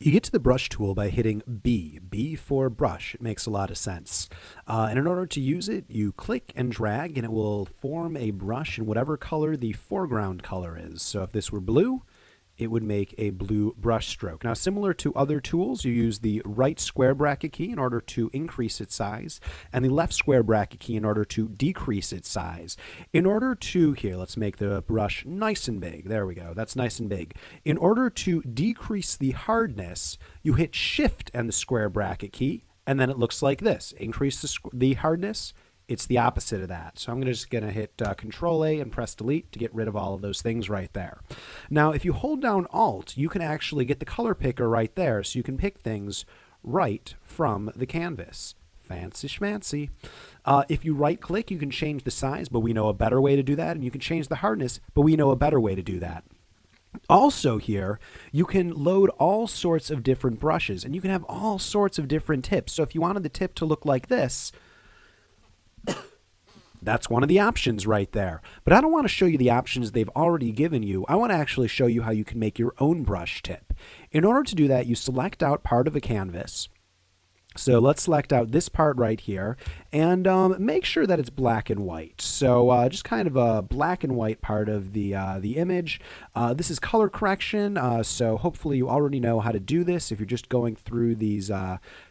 You get to the brush tool by hitting B for brush. It makes a lot of sense. And in order to use it, you click and drag, and it will form a brush in whatever color the foreground color is. So if this were blue, it would make a blue brush stroke. Now, similar to other tools, you use the right square bracket key in order to increase its size, and the left square bracket key in order to decrease its size. In order to, here, let's make the brush nice and big. There we go, that's nice and big. In order to decrease the hardness, you hit Shift and the square bracket key, and then it looks like this. Increase the hardness, it's the opposite of that. So I'm just going to hit Control A and press Delete to get rid of all of those things right there. Now, if you hold down Alt, you can actually get the color picker right there, so you can pick things right from the canvas. Fancy schmancy. If you right click, you can change the size, but we know a better way to do that, and you can change the hardness, but we know a better way to do that. Also here, you can load all sorts of different brushes, and you can have all sorts of different tips. So if you wanted the tip to look like this, that's one of the options right there. But I don't want to show you the options they've already given you. I want to actually show you how you can make your own brush tip. In order to do that, you select out part of a canvas. So let's select out this part right here and make sure that it's black and white. So just kind of a black and white part of the image. This is color correction, so hopefully you already know how to do this. If you're just going through these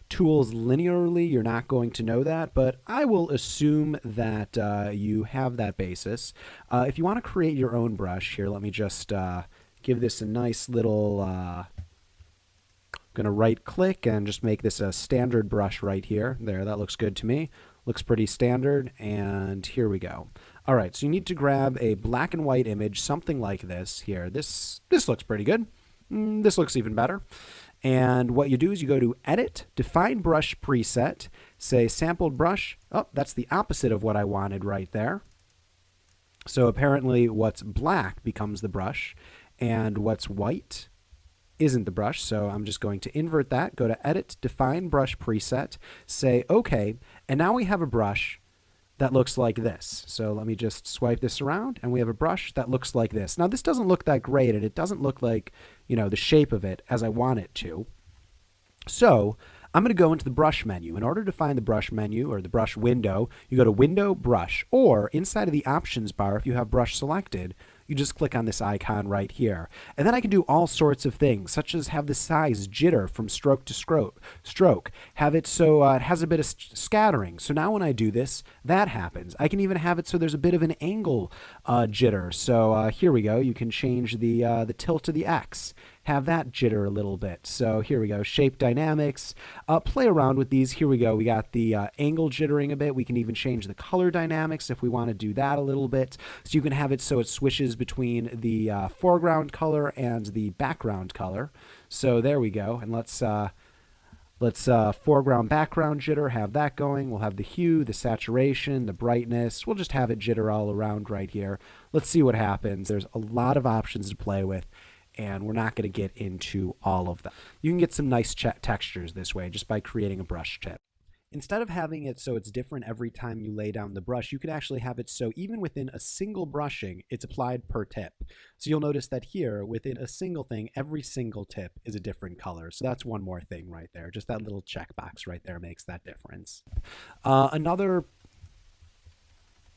tools linearly, you're not going to know that, but I will assume that you have that basis. If you want to create your own brush, here, let me just give this a nice little... I'm going to right click and just make this a standard brush right here. There, that looks good to me. Looks pretty standard, and here we go. All right, so you need to grab a black and white image, something like this here. This looks pretty good. This looks even better. And what you do is you go to Edit, Define Brush Preset, say Sampled Brush. Oh, that's the opposite of what I wanted right there. So apparently what's black becomes the brush, and what's white isn't the brush, so I'm just going to invert that, go to Edit, Define Brush Preset, say OK, and now we have a brush that looks like this. So let me just swipe this around, and we have a brush that looks like this. Now this doesn't look that great, and it doesn't look like, you know, the shape of it as I want it to. So I'm going to go into the brush menu. In order to find the brush menu or the brush window, you go to Window, Brush, or inside of the options bar, if you have brush selected, you just click on this icon right here. And then I can do all sorts of things, such as have the size jitter from stroke to stroke, have it so it has a bit of scattering. So now when I do this, that happens. I can even have it so there's a bit of an angle jitter. So here we go. You can change the tilt to the X. Have that jitter a little bit. So here we go, shape dynamics. Play around with these. Here we go. We got the angle jittering a bit. We can even change the color dynamics if we want to do that a little bit. So you can have it so it swishes between the foreground color and the background color. So there we go. And let's foreground background jitter, have that going. We'll have the hue, the saturation, the brightness. We'll just have it jitter all around right here. Let's see what happens. There's a lot of options to play with, and we're not going to get into all of them. You can get some nice textures this way just by creating a brush tip. Instead of having it so it's different every time you lay down the brush, you can actually have it so even within a single brushing, it's applied per tip. So you'll notice that here, within a single thing, every single tip is a different color. So that's one more thing right there. Just that little checkbox right there makes that difference. You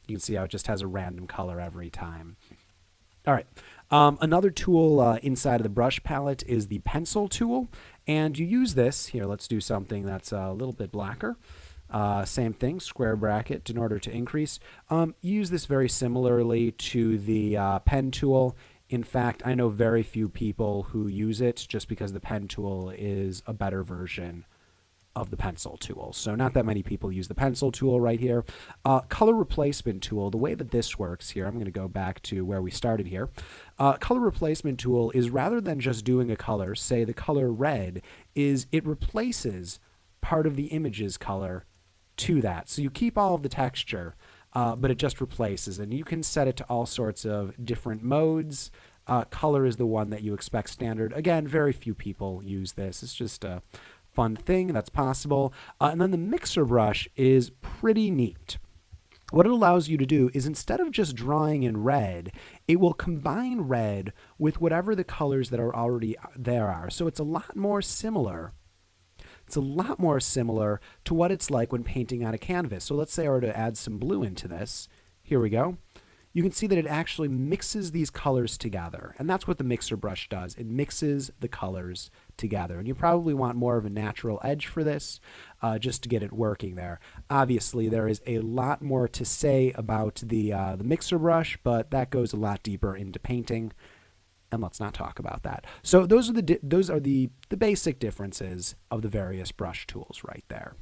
can see how it just has a random color every time. All right. Another tool inside of the brush palette is the pencil tool, and you use this here. Let's do something that's a little bit blacker. Same thing, square bracket in order to increase. Use this very similarly to the pen tool. In fact, I know very few people who use it just because the pen tool is a better version of the pencil tool. So not that many people use the pencil tool right here. Color replacement tool, the way that this works here, I'm going to go back to where we started here. Color replacement tool is rather than just doing a color, say the color red, is it replaces part of the image's color to that. So you keep all of the texture, but it just replaces, and you can set it to all sorts of different modes. Color is the one that you expect standard. Again, very few people use this. It's just a fun thing that's possible. And then the mixer brush is pretty neat. what it allows you to do is instead of just drawing in red, it will combine red with whatever the colors that are already there are. So it's a lot more similar. It's a lot more similar to what it's like when painting on a canvas. So let's say I were to add some blue into this. Here we go. You can see that it actually mixes these colors together. And that's what the mixer brush does. It mixes the colors together. And you probably want more of a natural edge for this just to get it working there. Obviously, there is a lot more to say about the mixer brush, but that goes a lot deeper into painting. And let's not talk about that. So those are the basic differences of the various brush tools right there.